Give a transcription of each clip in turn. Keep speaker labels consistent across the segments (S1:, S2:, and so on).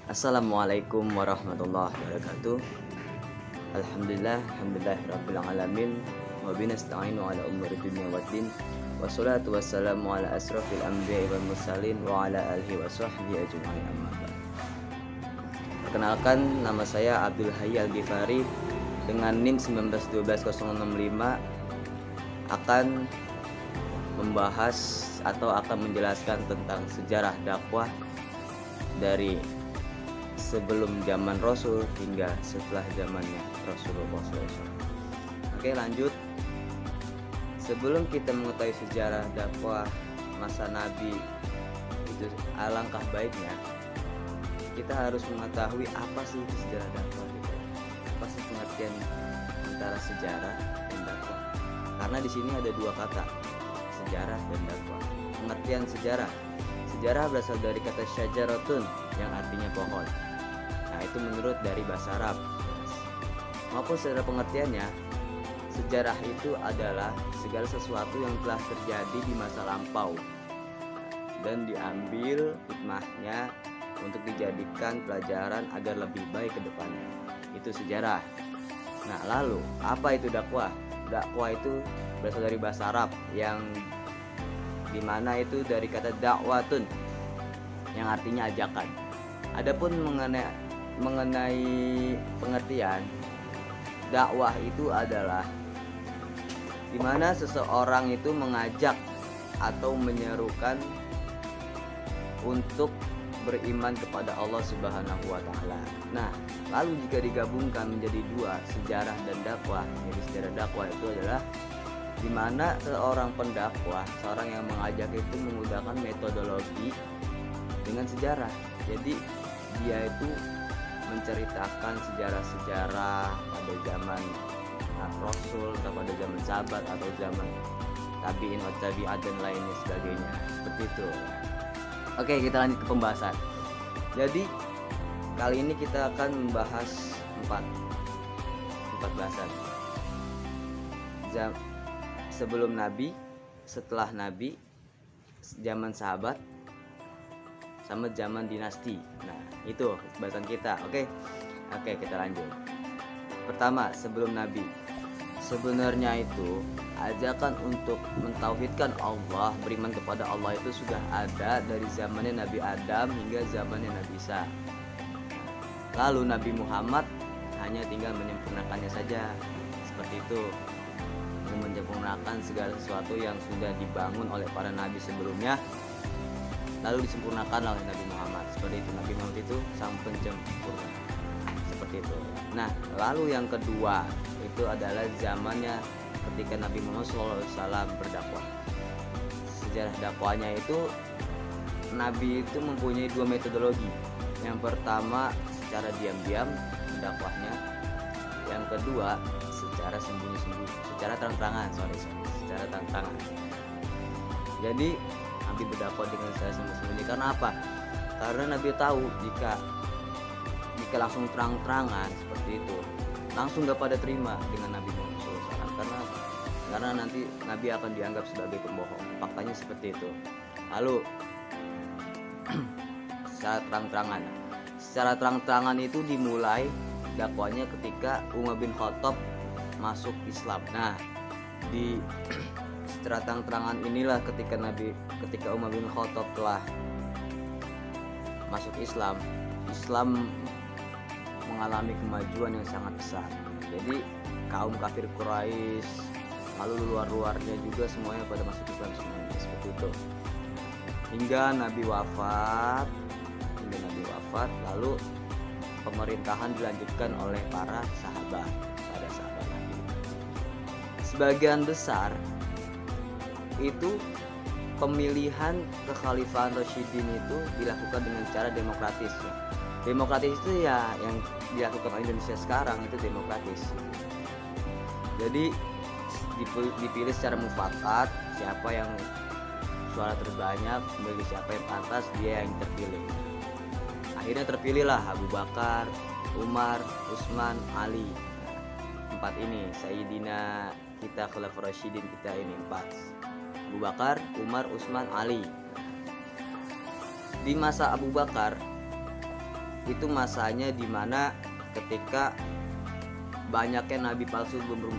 S1: Assalamualaikum warahmatullahi wabarakatuh. Alhamdulillah rabbil alamin wa binasta'inu ala umuri dunya waddin. Wassalatu wassalamu ala asrofil anbiya'i wal mursalin wa ala alihi wa sahbihi ajma'in amma ba'd. Perkenalkan, nama saya Abdul Hayy Al-Ghifari dengan NIM 1912065 akan membahas atau akan menjelaskan tentang sejarah dakwah dari sebelum zaman Rasul hingga setelah zamannya Rasulullah SAW. Oke, lanjut. Sebelum kita mengetahui sejarah dakwah masa Nabi itu, alangkah baiknya kita harus mengetahui apa sih itu sejarah dakwah gitu. Apa sih pengertian antara sejarah dan dakwah? Karena di sini ada dua kata, sejarah dan dakwah. Pengertian sejarah. Sejarah berasal dari kata syajaratun yang artinya pohon. Nah, itu menurut dari bahasa Arab. Maupun secara pengertiannya, sejarah itu adalah segala sesuatu yang telah terjadi di masa lampau dan diambil hikmahnya untuk dijadikan pelajaran agar lebih baik ke depannya. Itu sejarah. Nah, lalu apa itu dakwah? Dakwah itu berasal dari bahasa Arab yang dimana itu dari kata dakwatun yang artinya ajakan. Adapun mengenai pengertian, dakwah itu adalah dimana seseorang itu mengajak atau menyerukan untuk beriman kepada Allah Subhanahu wa Ta'ala. Nah, lalu jika digabungkan menjadi dua, sejarah dan dakwah, jadi sejarah dakwah itu adalah dimana seorang pendakwah, seorang yang mengajak itu menggunakan metodologi dengan sejarah. Jadi dia itu menceritakan sejarah-sejarah pada zaman Rasul, pada zaman sahabat atau zaman tabi'in wa tabi'at dan lainnya sebagainya. Seperti itu. Oke, kita lanjut ke pembahasan. Jadi kali ini kita akan membahas empat bahasan. Sebelum Nabi, setelah Nabi, zaman sahabat, sama zaman dinasti. Nah, itu bahasan kita. Oke, kita lanjut. Pertama, sebelum Nabi. Sebenarnya itu ajakan untuk mentauhidkan Allah, beriman kepada Allah itu sudah ada dari zamannya Nabi Adam hingga zamannya Nabi Isa. Lalu Nabi Muhammad hanya tinggal menyempurnakannya saja. Seperti itu. Menyempurnakan segala sesuatu yang sudah dibangun oleh para nabi sebelumnya, lalu disempurnakan oleh Nabi Muhammad. Seperti itu, Nabi Muhammad itu sang penyempurna. Seperti itu. Nah, lalu yang kedua itu adalah zamannya ketika Nabi Muhammad SAW berdakwah. Sejarah dakwahnya itu Nabi itu mempunyai dua metodologi. Yang pertama secara diam-diam dakwahnya, yang kedua secara sembunyi-sembunyi, secara terang-terangan, secara terang-terangan. Jadi Nabi berdakwah dengan secara sembunyi-sembunyi. Karena apa? Karena Nabi tahu jika langsung terang-terangan seperti itu, langsung gak pada terima dengan Nabi Muhammad SAW. Karena nanti Nabi akan dianggap sebagai pembohong. Faktanya seperti itu. Lalu secara terang-terangan. Secara terang-terangan itu dimulai dakwanya ketika Umar bin Khattab masuk Islam. Nah, di secara terang-terangan inilah ketika Umar bin Khattab telah masuk Islam mengalami kemajuan yang sangat besar. Jadi kaum kafir Quraisy, lalu luar-luarnya juga semuanya pada masuk Islam semuanya, seperti itu. Hingga Nabi wafat, lalu pemerintahan dilanjutkan oleh para sahabat Nabi. Sebagian besar itu pemilihan kekhalifahan Rasyidin itu dilakukan dengan cara demokratis. Demokratis itu ya yang dilakukan oleh Indonesia sekarang itu demokratis. Jadi dipilih secara mufakat, siapa yang suara terbanyak, memilih siapa yang pantas, dia yang terpilih. Akhirnya terpilihlah Abu Bakar, Umar, Utsman, Ali. Empat ini Sayyidina kita, Khulafaur Rasyidin kita ini empat. Abu Bakar, Umar, Utsman, Ali. Di masa Abu Bakar itu masanya dimana ketika banyaknya nabi palsu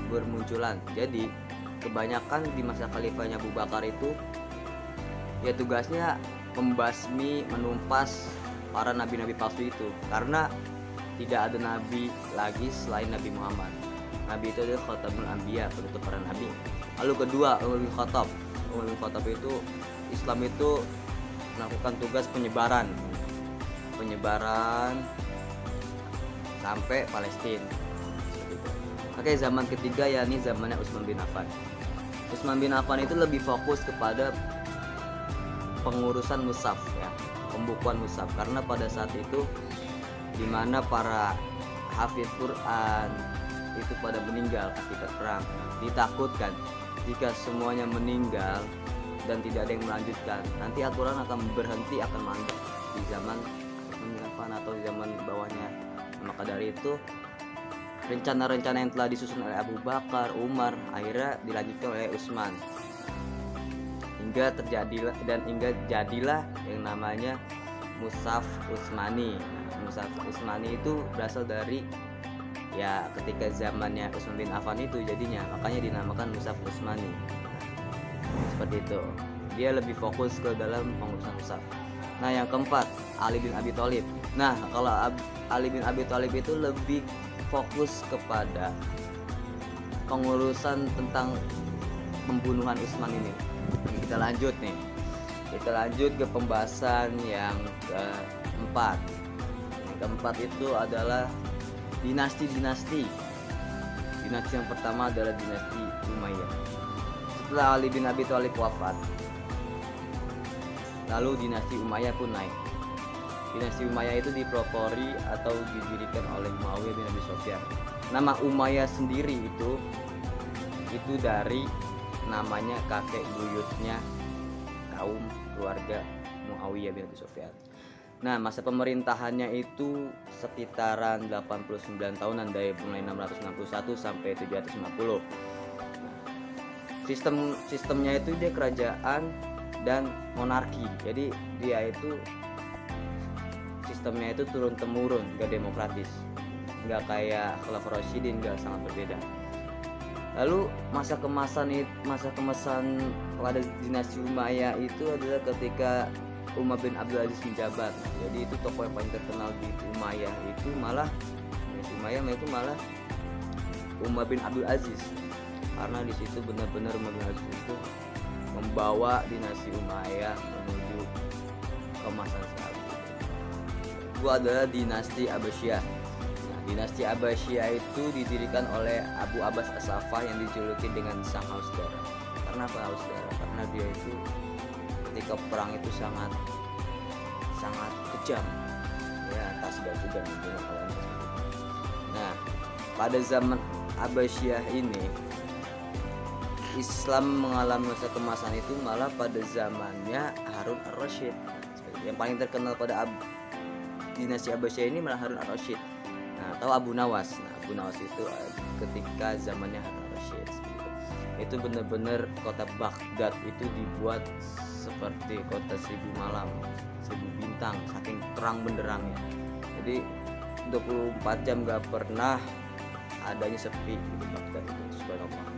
S1: bermunculan. Jadi kebanyakan di masa khalifahnya Abu Bakar itu ya tugasnya membasmi, menumpas para nabi-nabi palsu itu, karena tidak ada nabi lagi selain Nabi Muhammad. Nabi itu adalah khatamul anbiya, penutup para nabi. Lalu kedua, Umar bin Khattab. Umar bin Khattab itu Islam itu melakukan tugas penyebaran sampai Palestina. Oke, zaman ketiga yakni zamannya Utsman bin Affan. Utsman bin Affan itu lebih fokus kepada pengurusan mushaf ya, pembukuan mushaf, karena pada saat itu di mana para hafiz Quran itu pada meninggal akibat perang. Ditakutkan jika semuanya meninggal dan tidak ada yang melanjutkan, nanti Al-Quran akan berhenti, akan mandek di zaman Utsman bin Affan atau di zaman bawahnya. Maka dari itu rencana-rencana yang telah disusun oleh Abu Bakar, Umar akhirnya dilanjutkan oleh Utsman, hingga jadilah yang namanya Mushaf Utsmani. Mushaf Utsmani itu berasal dari ya ketika zamannya Utsman bin Affan itu jadinya, makanya dinamakan Mushaf Utsmani. Seperti itu. Dia lebih fokus ke dalam pengurusan mushaf. Nah, yang keempat, Ali bin Abi Thalib. Nah, kalau Ali bin Abi Thalib itu lebih fokus kepada pengurusan tentang pembunuhan Utsman ini. Kita lanjut ke pembahasan yang keempat. Yang keempat itu adalah dinasti. Dinasti yang pertama adalah dinasti Umayyah. Setelah Ali bin Abi Thalib wafat, lalu dinasti Umayyah pun naik. Dinasti Umayyah itu dipelopori atau didirikan oleh Muawiyah bin Abi Sufyan. Nama Umayyah sendiri itu dari namanya kakek buyutnya kaum keluarga Muawiyah bin Abi Sufyan. Nah, masa pemerintahannya itu sekitaran 89 tahunan, dari mulai 661 sampai 750. Sistemnya itu dia kerajaan dan monarki. Jadi dia itu sistemnya itu turun temurun, gak demokratis, gak kayak Khulafaur Rasyidin, gak, sangat berbeda. Lalu masa kemasan pada dinasti Umayyah itu adalah ketika Umar bin Abdul Aziz menjabat. Jadi itu tokoh yang paling terkenal di Umayyah itu malah dinasti Umayyah itu malah Umar bin Abdul Aziz, karena di situ benar-benar Umar bin Abdul Aziz itu membawa dinasti Umayyah menuju kemasan sekali. Itu adalah dinasti Abbasiyah. Nah, dinasti Abbasiyah itu didirikan oleh Abu Abbas As-Saffah yang dijuluki dengan sang haus darah. Karena apa haus darah? Karena dia itu ketika perang itu sangat kejam. Ya, tasbih juga membunuh lawannya. Nah, pada zaman Abbasiyah ini Islam mengalami masa kemasan itu malah pada zamannya Harun Ar-Rasyid. Yang paling terkenal pada dinasti Abbasiyah ini malah Harun Ar-Rasyid. Nah, atau Abu Nawas. Nah, Abu Nawas itu ketika zamannya Harun Ar-Rasyid. Itu benar-benar kota Baghdad itu dibuat seperti kota seribu malam, seribu bintang, saking terang benderangnya. Jadi 24 jam gak pernah adanya sepi di Baghdad itu. Subhanallah.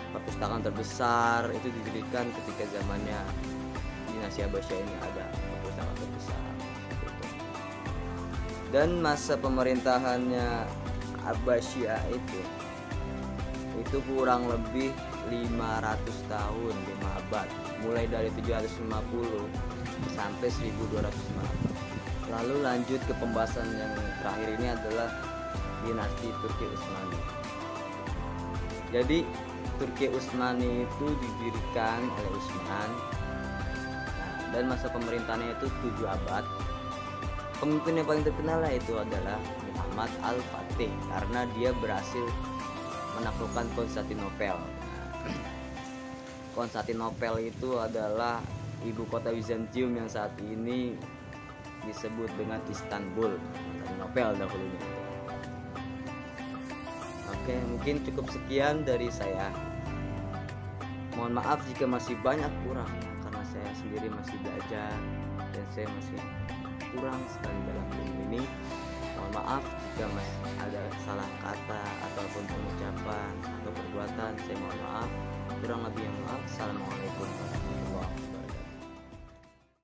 S1: Perpustakaan terbesar itu didirikan ketika zamannya dinasti Abbasiyah ini, ada perpustakaan terbesar. Dan masa pemerintahannya Abbasiyah itu kurang lebih 500 tahun, 5 abad, mulai dari 750 sampai 1250. Lalu lanjut ke pembahasan yang terakhir ini adalah dinasti Turki Utsmani. Jadi Turki Utsmani itu didirikan oleh Utsman, dan masa pemerintahannya itu 7 abad. Pemimpin yang paling terkenal itu adalah Muhammad Al-Fatih, karena dia berhasil menaklukkan Konstantinopel. Konstantinopel itu adalah ibu kota Bizantium yang saat ini disebut dengan Istanbul, Konstantinopel dahulunya. Oke, mungkin cukup sekian dari saya. Mohon maaf jika masih banyak kurangnya, karena saya sendiri masih belajar dan saya masih kurang sekali dalam ilmu ini. maaf jika ada salah kata ataupun pengucapan atau perbuatan. Saya mohon maaf. Kurang lebih yang